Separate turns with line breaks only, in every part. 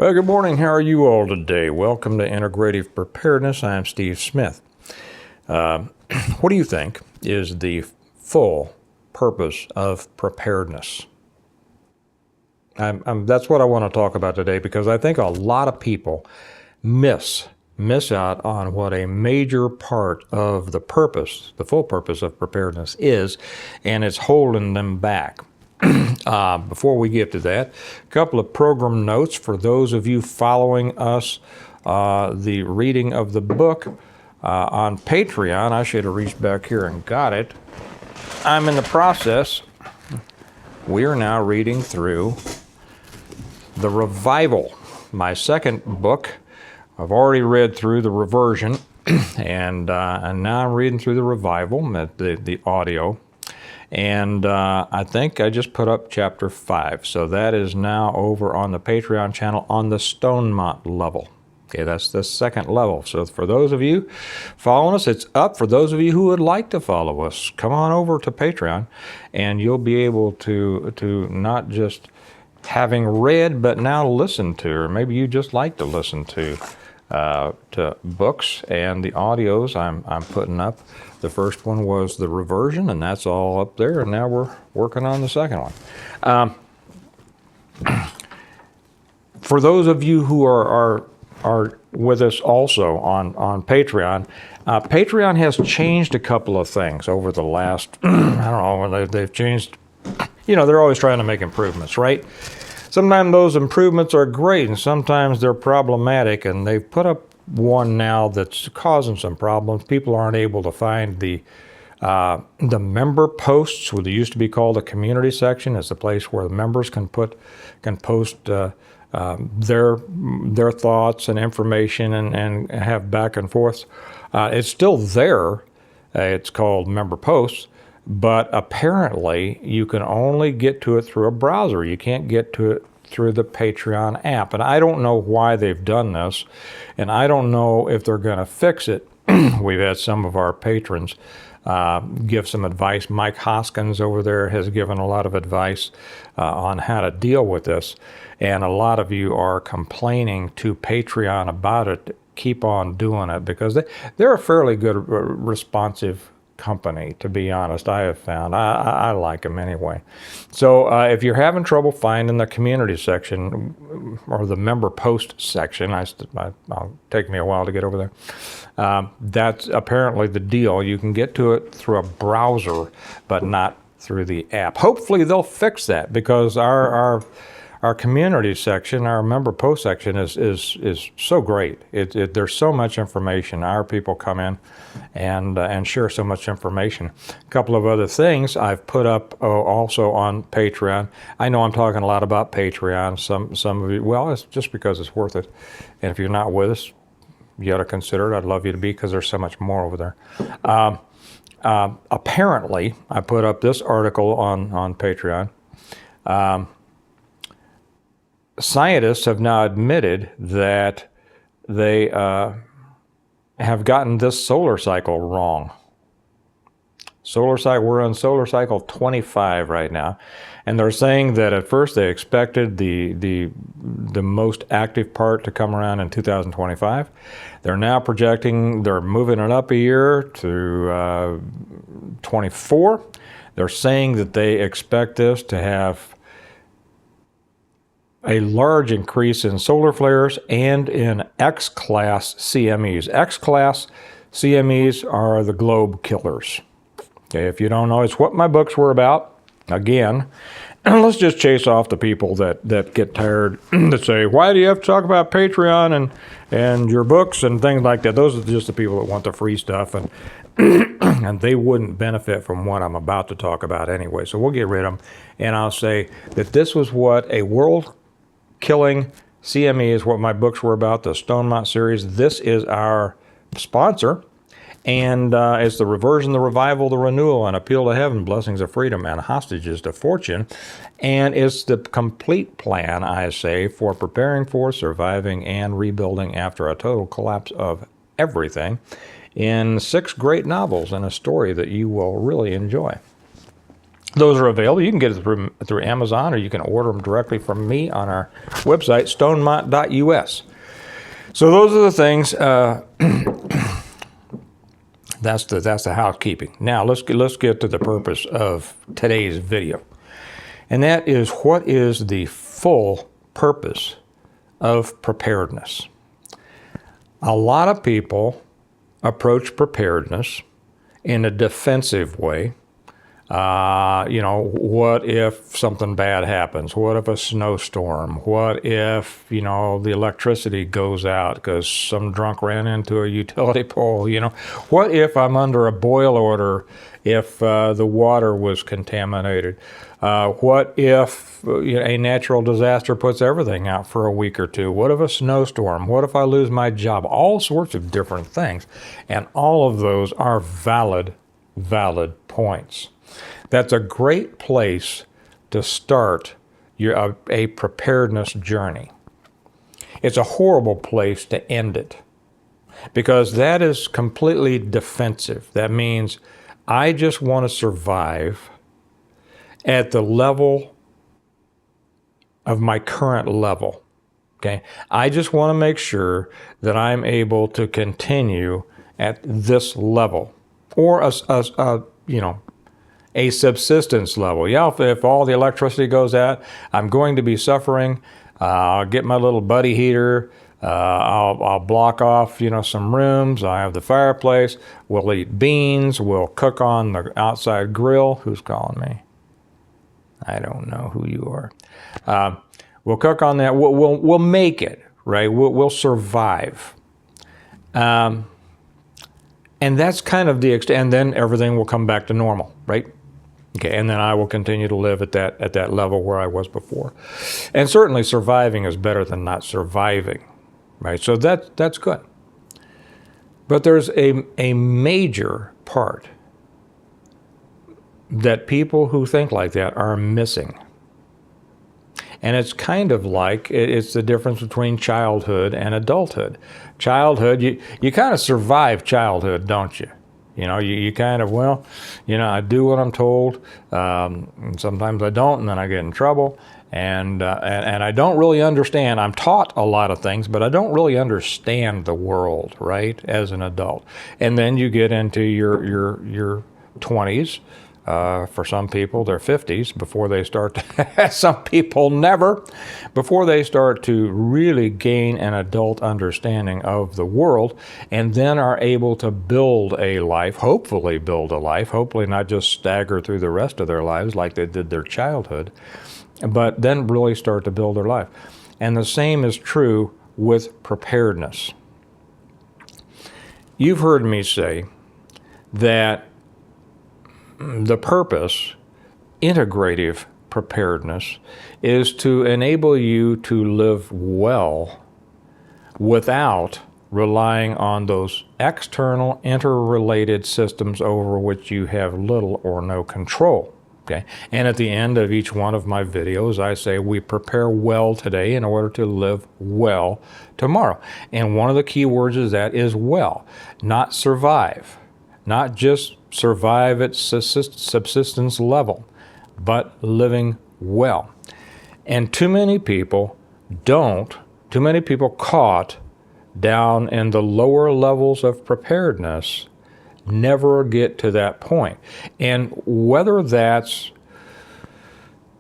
Well, good morning. How are you all today? Welcome to Integrative Preparedness. I'm Steve Smith. What do you think is the full purpose of preparedness? That's what I want to talk about today, because I think a lot of people miss out on what a major part of the purpose, the full purpose of preparedness is, and it's holding them back. Before we get to that, a couple of program notes for those of you following us, the reading of the book on Patreon. I should have reached back here and got it. I'm in the process. We are now reading through The Revival, my second book. I've already read through the reversion, and now I'm reading through the Revival, the audio. And I think I just put up chapter 5. So that is now over on the Patreon channel on the Stonemont level. Okay, that's the second level. So for those of you following us, it's up. For those of you who would like to follow us, come on over to Patreon, and you'll be able to not just having read, but now listen to, or maybe you just like to listen to books and the audios I'm putting up. The first one was the reversion, and that's all up there, and now we're working on the second one. For those of you who are with us also on Patreon, Patreon has changed a couple of things over the last, I don't know, they've changed, they're always trying to make improvements, right? Sometimes those improvements are great, and sometimes they're problematic, and they've put up one now that's causing some problems. People aren't able to find the member posts, what they used to be called the community section. It's a place where the members can post their thoughts and information and have back and forth. It's still there. It's called member posts. But apparently, you can only get to it through a browser. You can't get to it through the Patreon app. And I don't know why they've done this, and I don't know if they're going to fix it. We've had some of our patrons give some advice. Mike Hoskins over there has given a lot of advice on how to deal with this. And a lot of you are complaining to Patreon about it. Keep on doing it, because they're a fairly good responsive company, to be honest. I have found I like them anyway. So if you're having trouble finding the community section or the member post section, I'll take me a while to get over there. That's apparently the deal. You can get to it through a browser, but not through the app. Hopefully they'll fix that, because our community section, our member post section is so great. There's so much information. Our people come in and share so much information. A couple of other things I've put up also on Patreon. I know I'm talking a lot about Patreon. Some of you, well, it's just because it's worth it. And if you're not with us, you got to consider it. I'd love you to be, because there's so much more over there. Apparently, I put up this article on Patreon. Scientists have now admitted that they have gotten this solar cycle wrong. We're on solar cycle 25 right now, and they're saying that at first they expected the most active part to come around in 2025. They're now projecting, they're moving it up a year to 24. They're saying that they expect this to have a large increase in solar flares and in X-class CMEs. X-class CMEs are the globe killers. Okay, if you don't know, it's what my books were about. Again, let's just chase off the people that get tired, that say, why do you have to talk about Patreon and your books and things like that? Those are just the people that want the free stuff, and and they wouldn't benefit from what I'm about to talk about anyway. So we'll get rid of them, and I'll say that this was what a world killing CME is, what my books were about, the Stonemont series. This is our sponsor, and it's the reversion, the revival, the renewal, and appeal to heaven, blessings of freedom, and hostages to fortune. And it's the complete plan, I say, for preparing for, surviving, and rebuilding after a total collapse of everything, in 6 great novels and a story that you will really enjoy. Those are available. You can get it through Amazon, or you can order them directly from me on our website, stonemont.us. So those are the things. That's the housekeeping. Now let's get to the purpose of today's video, and that is, what is the full purpose of preparedness? A lot of people approach preparedness in a defensive way. What if something bad happens? What if a snowstorm? What if, the electricity goes out because some drunk ran into a utility pole? What if I'm under a boil order if the water was contaminated? What if a natural disaster puts everything out for a week or two? What if a snowstorm? What if I lose my job? All sorts of different things. And all of those are valid points. That's a great place to start a preparedness journey. It's a horrible place to end it, because that is completely defensive. That means I just want to survive at the level of my current level. Okay? I just want to make sure that I'm able to continue at this level, or a subsistence level. Yeah, if all the electricity goes out, I'm going to be suffering. I'll get my little buddy heater. I'll block off, some rooms. I have the fireplace. We'll eat beans. We'll cook on the outside grill. Who's calling me? I don't know who you are. We'll cook on that. We'll make it, right? We'll survive. And that's kind of the extent. And then everything will come back to normal, right? Okay, and then I will continue to live at that level where I was before. And certainly surviving is better than not surviving, right? So that's good. But there's a major part that people who think like that are missing. And it's kind of like, it's the difference between childhood and adulthood. Childhood, you kind of survive childhood, don't you? You kind of, I do what I'm told. Sometimes I don't, and then I get in trouble. And I don't really understand. I'm taught a lot of things, but I don't really understand the world, right, as an adult. And then you get into your 20s. For some people, their 50s, before they start to, some people never, before they start to really gain an adult understanding of the world, and then are able to build a life, hopefully not just stagger through the rest of their lives like they did their childhood, but then really start to build their life. And the same is true with preparedness. You've heard me say that the purpose, integrative preparedness, is to enable you to live well without relying on those external, interrelated systems over which you have little or no control. Okay? And at the end of each one of my videos, I say we prepare well today in order to live well tomorrow. And one of the key words is well, not survive, not just survive at subsistence level, but living well. And too many people caught down in the lower levels of preparedness never get to that point. And whether that's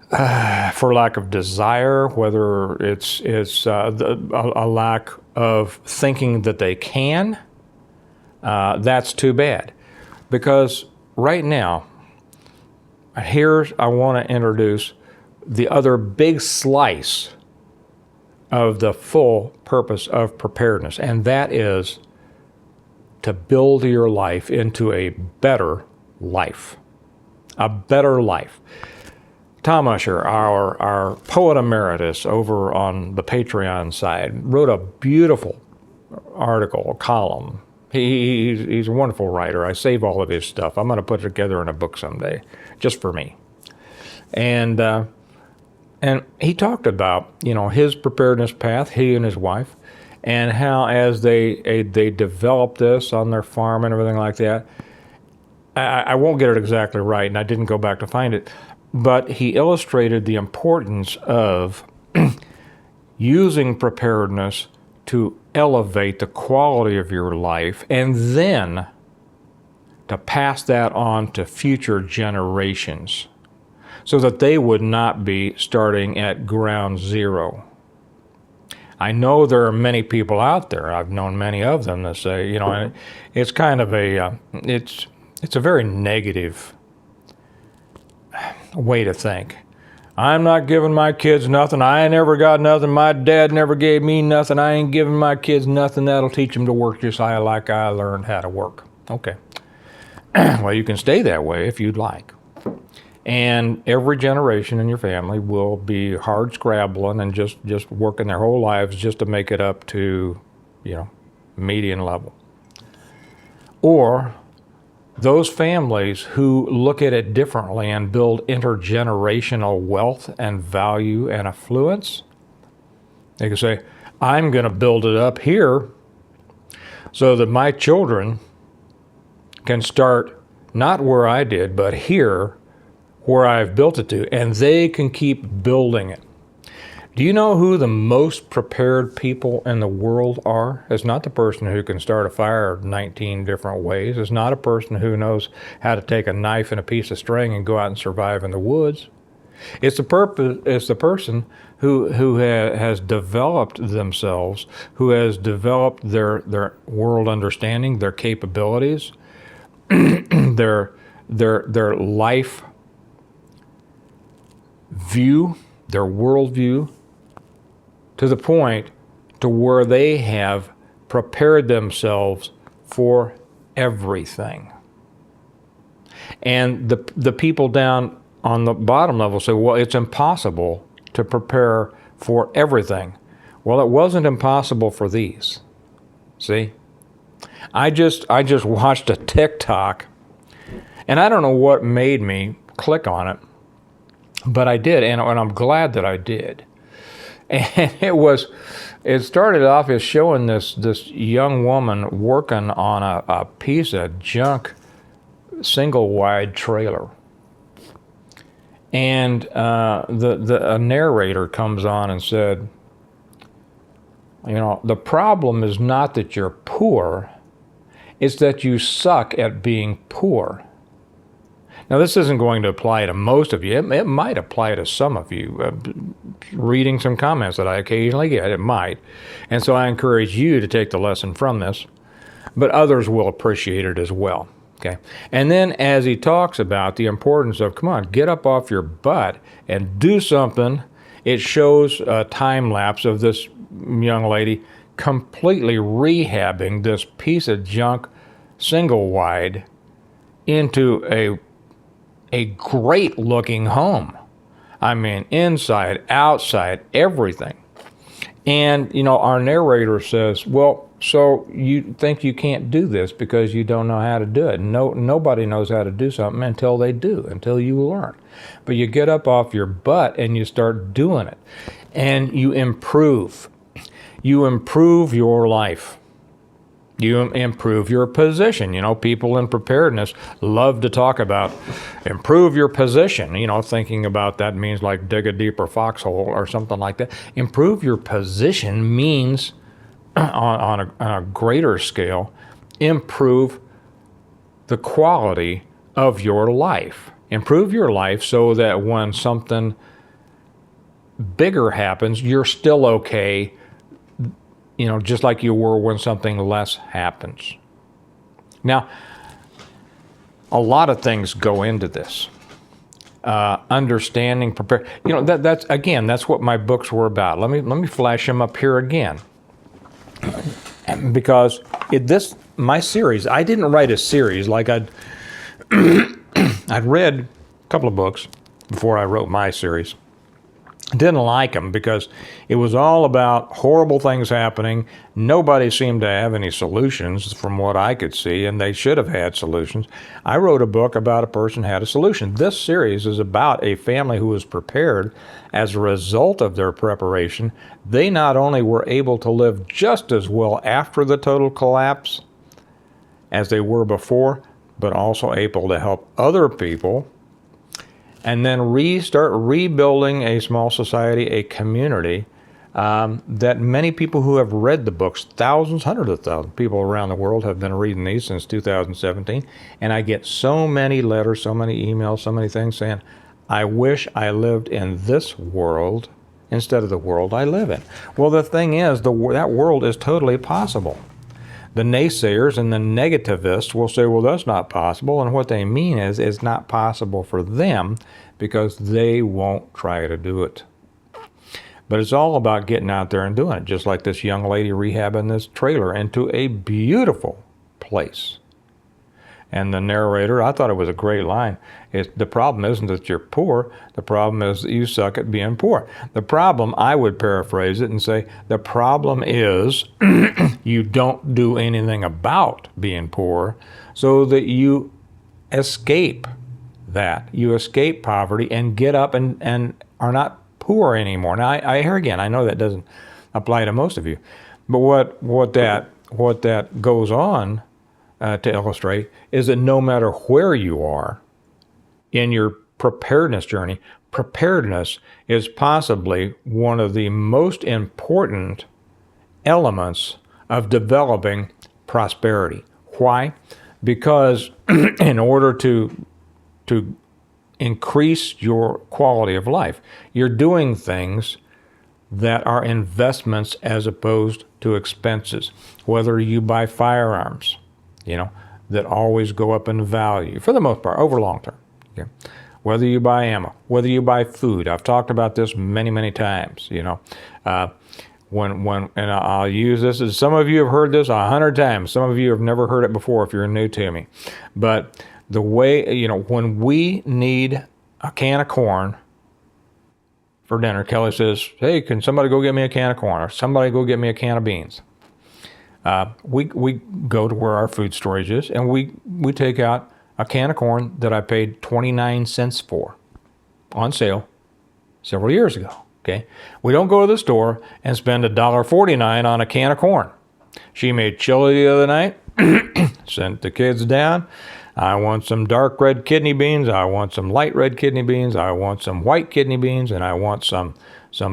for lack of desire, whether it's a lack of thinking that they can, that's too bad. Because right now, I want to introduce the other big slice of the full purpose of preparedness, and that is to build your life into a better life. A better life. Tom Usher, our poet emeritus over on the Patreon side, wrote a beautiful article, a column. He's a wonderful writer. I save all of his stuff. I'm going to put it together in a book someday, just for me. And he talked about, his preparedness path, he and his wife, and how as they developed this on their farm and everything like that. I won't get it exactly right, and I didn't go back to find it. But he illustrated the importance of using preparedness to elevate the quality of your life and then to pass that on to future generations so that they would not be starting at ground zero. I know there are many people out there, I've known many of them, that say, and it's kind of it's a very negative way to think. I'm not giving my kids nothing. I ain't never got nothing. My dad never gave me nothing. I ain't giving my kids nothing that'll teach them to work just like I learned how to work. Okay. Well, you can stay that way if you'd like. And every generation in your family will be hard scrabbling and just working their whole lives just to make it up to, median level. Or those families who look at it differently and build intergenerational wealth and value and affluence, they can say, I'm going to build it up here so that my children can start not where I did, but here where I've built it to, and they can keep building it. Do you know who the most prepared people in the world are? It's not the person who can start a fire 19 different ways. It's not a person who knows how to take a knife and a piece of string and go out and survive in the woods. It's the person who has developed themselves, who has developed their world understanding, their capabilities, their life view, their worldview, to the point to where they have prepared themselves for everything. And the people down on the bottom level say, well, it's impossible to prepare for everything. Well, it wasn't impossible for these. See? I just watched a TikTok, and I don't know what made me click on it, but I did, and I'm glad that I did. And it started off as showing this young woman working on a piece of junk single-wide trailer. And a narrator comes on and said, the problem is not that you're poor, it's that you suck at being poor. Now, this isn't going to apply to most of you. It might apply to some of you. Reading some comments that I occasionally get, it might. And so I encourage you to take the lesson from this, but others will appreciate it as well. Okay. And then as he talks about the importance of, come on, get up off your butt and do something, it shows a time lapse of this young lady completely rehabbing this piece of junk single wide into a great looking home. I mean, inside, outside, everything. And, our narrator says, well, so you think you can't do this because you don't know how to do it. Nobody knows how to do something until they do, until you learn. But you get up off your butt and you start doing it. And you improve. You improve your life. You improve your position. People in preparedness love to talk about improve your position. Thinking about that means like dig a deeper foxhole or something like that. Improve your position means, on a greater scale, improve the quality of your life. Improve your life so that when something bigger happens, you're still okay, just like you were when something less happens. Now, a lot of things go into this. Understanding, prepare. That's what my books were about. Let me flash them up here again, because my series. I didn't write a series like I'd read a couple of books before I wrote my series. Didn't like them because it was all about horrible things happening. Nobody seemed to have any solutions from what I could see, and they should have had solutions. I wrote a book about a person who had a solution. This series is about a family who was prepared as a result of their preparation. They not only were able to live just as well after the total collapse as they were before, but also able to help other people and then start rebuilding a small society, a community that many people who have read the books, thousands, hundreds of thousands of people around the world have been reading these since 2017. And I get so many letters, so many emails, so many things saying, I wish I lived in this world instead of the world I live in. Well, the thing is, that world is totally possible. The naysayers and the negativists will say, well, that's not possible. And what they mean is it's not possible for them because they won't try to do it. But it's all about getting out there and doing it, just like this young lady rehabbing this trailer into a beautiful place. And the narrator, I thought it was a great line. The problem isn't that you're poor. The problem is that you suck at being poor. The problem, I would paraphrase it and say, the problem is you don't do anything about being poor so that you escape that. You escape poverty and get up and are not poor anymore. Now, I hear again, I know that doesn't apply to most of you, but what that goes on to illustrate is that no matter where you are in your preparedness journey, preparedness is possibly one of the most important elements of developing prosperity. Why? Because in order to increase your quality of life, you're doing things that are investments as opposed to expenses. Whether you buy firearms, that always go up in value for the most part over long term. Okay? Whether you buy ammo, whether you buy food. I've talked about this many, many times. And I'll use this as some of you have heard this 100 times. Some of you have never heard it before if you're new to me. But the way, when we need a can of corn for dinner, Kelly says, hey, can somebody go get me a can of corn? Or somebody go get me a can of beans. We go to where our food storage is, and we take out a can of corn that I paid 29 cents for on sale several years ago. Okay, we don't go to the store and spend $1.49 on a can of corn. She made chili the other night, sent the kids down. I want some dark red kidney beans. I want some light red kidney beans. I want some white kidney beans, and I want some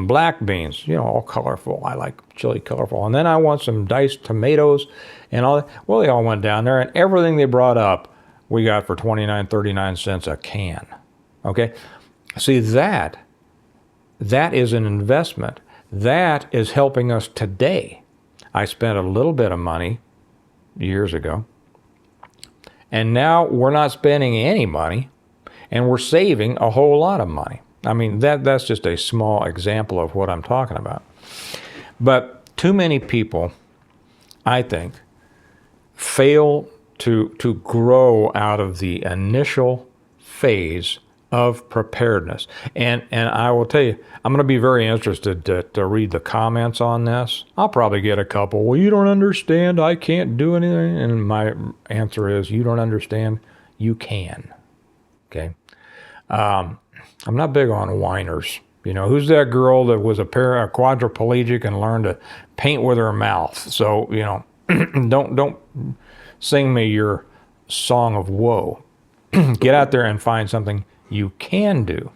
black beans, all colorful. I like chili colorful. And then I want some diced tomatoes and all that. Well, they all went down there, and everything they brought up, we got for 29, 39 cents a can. Okay? See, that is an investment. That is helping us today. I spent a little bit of money years ago, and now we're not spending any money, and we're saving a whole lot of money. I mean, that's just a small example of what I'm talking about. But too many people, I think, fail to grow out of the initial phase of preparedness. And I will tell you, I'm going to be very interested to read the comments on this. I'll probably get a couple, well, you don't understand, I can't do anything. And my answer is, you don't understand, you can. Okay? I'm not big on whiners. Who's that girl that was a quadriplegic and learned to paint with her mouth? So, don't sing me your song of woe. Get out there and find something you can do.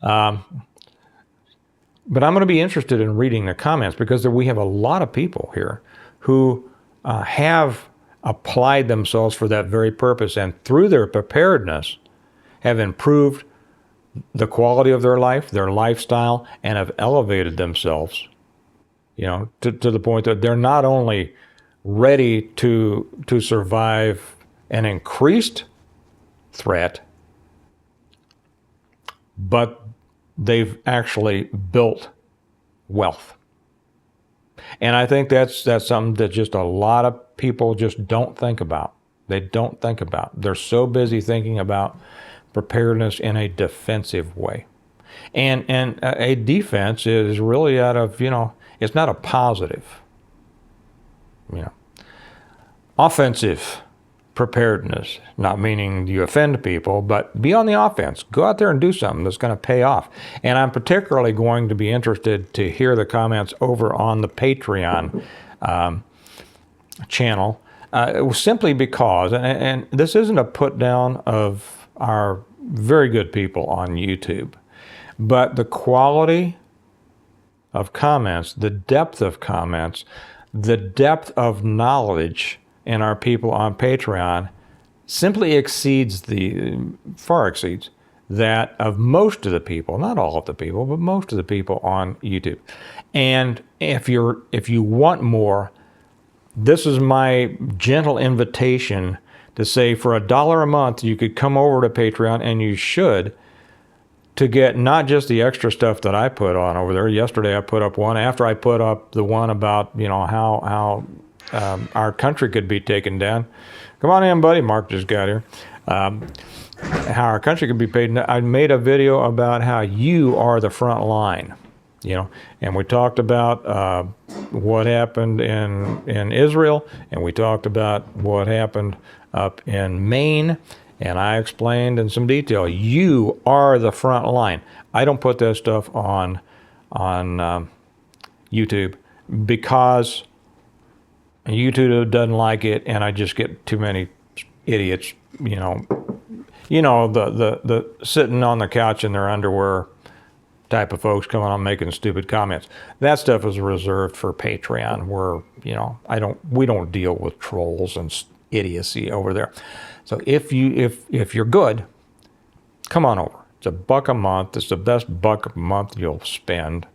But I'm going to be interested in reading the comments because we have a lot of people here who have applied themselves for that very purpose, and through their preparedness have improved the quality of their life, their lifestyle, and have elevated themselves, to the point that they're not only ready to survive an increased threat, but they've actually built wealth. And I think that's something that just a lot of people just don't think about. They don't think about. They're so busy thinking about preparedness in a defensive way. And a defense is really out of, it's not a positive. Offensive preparedness, not meaning you offend people, but be on the offense. Go out there and do something that's going to pay off. And I'm particularly going to be interested to hear the comments over on the Patreon channel, simply because, and this isn't a put down of our very good people on YouTube. But the quality of comments, the depth of comments, the depth of knowledge in our people on Patreon simply far exceeds that of most of the people, not all of the people, but most of the people on YouTube. And if you want more, this is my gentle invitation to say for $1 a month, you could come over to Patreon, and you should, to get not just the extra stuff that I put on over there. Yesterday I put up one, after I put up the one about, how our country could be taken down. Come on in, buddy. Mark just got here. How our country could be paid. I made a video about how you are the front line, and we talked about what happened in Israel, and we talked about what happened up in Maine, and I explained in some detail, you are the front line. I don't put that stuff on YouTube because YouTube doesn't like it, and I just get too many idiots, the sitting on the couch in their underwear type of folks coming on making stupid comments. That stuff is reserved for Patreon, where we don't deal with trolls and idiocy over there. So if you're good, come on over. It's $1 a month. It's the best $1 a month you'll spend.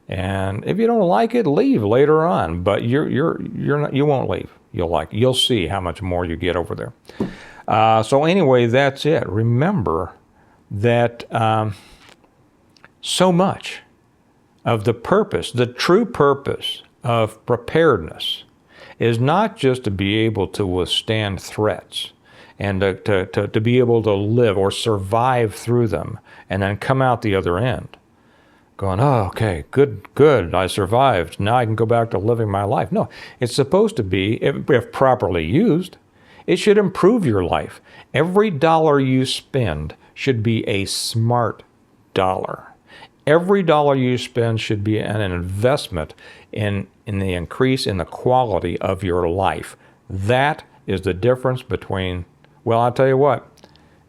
And if you don't like it, leave later on. But you won't leave. You'll see how much more you get over there. So anyway, that's it. Remember that so much of the true purpose of preparedness is not just to be able to withstand threats and to be able to live or survive through them and then come out the other end going, oh, okay, good, I survived. Now I can go back to living my life. No, it's supposed to be, if properly used, it should improve your life. Every dollar you spend should be a smart dollar. Every dollar you spend should be an investment in the increase in the quality of your life. That is the difference between, well, I'll tell you what,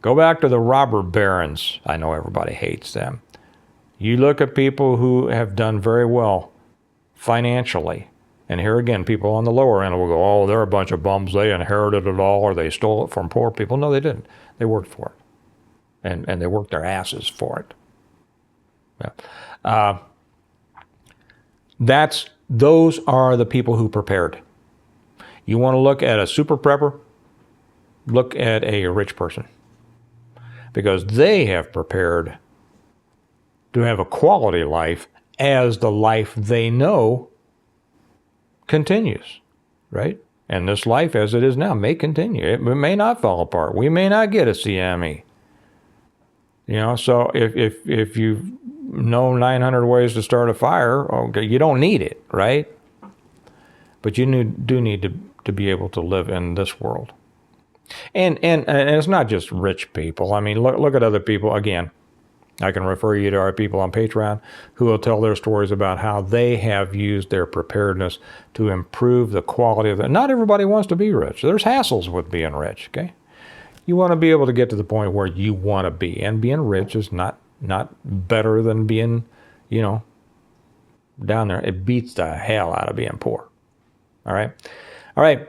go back to the robber barons. I know everybody hates them. You look at people who have done very well financially, and here again, people on the lower end will go, oh, they're a bunch of bums. They inherited it all, or they stole it from poor people. No, they didn't. They worked for it, and they worked their asses for it. Yeah. Those are the people who prepared. You want to look at a super prepper? Look at a rich person, because they have prepared to have a quality life as the life they know continues, right? And this life as it is now may continue. It may not fall apart. We may not get a CME. So if you know 900 ways to start a fire, okay, you don't need it, right? But you do need to be able to live in this world. And it's not just rich people. I mean, look at other people. Again, I can refer you to our people on Patreon who will tell their stories about how they have used their preparedness to improve the quality of it. Not everybody wants to be rich. There's hassles with being rich, okay? You want to be able to get to the point where you want to be. And being rich is not better than being, down there. It beats the hell out of being poor. All right? All right.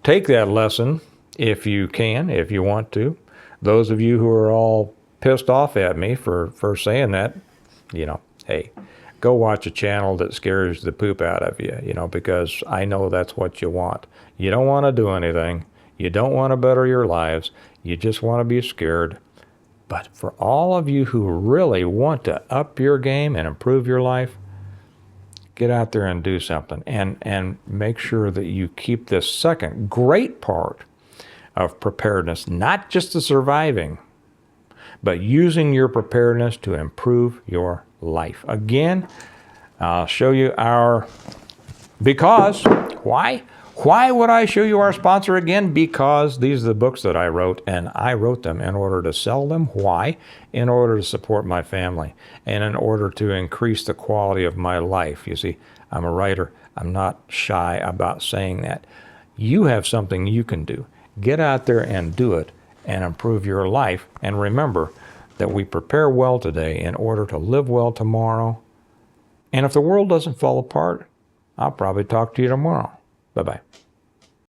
Take that lesson if you can, if you want to. Those of you who are all pissed off at me for saying that, hey, go watch a channel that scares the poop out of you, because I know that's what you want. You don't want to do anything. You don't want to better your lives. You just want to be scared. But for all of you who really want to up your game and improve your life, get out there and do something. And make sure that you keep this second great part of preparedness, not just the surviving, but using your preparedness to improve your life. Again, I'll show you why? Why would I show you our sponsor again? Because these are the books that I wrote, and I wrote them in order to sell them. Why? In order to support my family, and in order to increase the quality of my life. You see, I'm a writer. I'm not shy about saying that. You have something you can do. Get out there and do it, and improve your life. And remember that we prepare well today in order to live well tomorrow. And if the world doesn't fall apart, I'll probably talk to you tomorrow. Bye-bye.